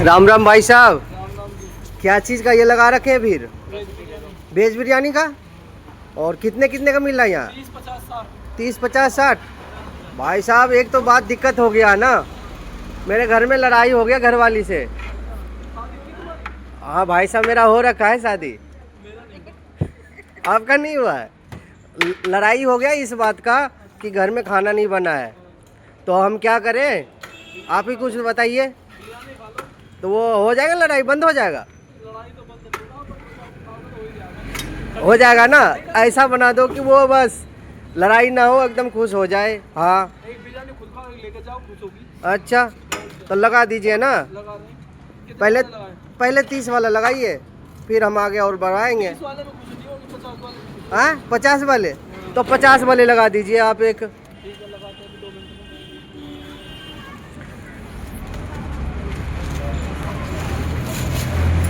राम राम भाई साहब। राम राम जी। क्या चीज़ का ये लगा रखे हैं फिर? वेज बिरयानी। वेज बिरयानी का। और कितने कितने का मिल रहा है यहाँ? 30-50-60। 30-50-60। भाई साहब एक तो बात दिक्कत हो गया ना, मेरे घर में लड़ाई हो गया घरवाली से। हाँ भाई साहब मेरा हो रखा है शादी। आपका नहीं हुआ है? लड़ाई हो गया इस बात का कि घर में खाना नहीं बना है, तो हम क्या करें? आप ही कुछ बताइए। तो वो हो जाएगा, लड़ाई बंद हो जाएगा? लड़ाई तो बंद नहीं होगा, पर हो ही जाएगा। हो जाएगा ना? ऐसा बना दो कि वो बस लड़ाई ना हो, एकदम खुश हो जाए। हाँ एक बिरयानी खुद खा के लेके जाओ, खुश होगी। अच्छा, तो लगा दीजिए ना। लगा रहे हैं। कितने पहले वाले लगाए? पहले 30 वाला लगाइए, फिर हम आगे और बढ़ाएंगे। 30 वाले में खुश नहीं होगी, 50 वाले में खुश होगी। हाँ 50 वाले, तो 50 वाले लगा दीजिए आप एक।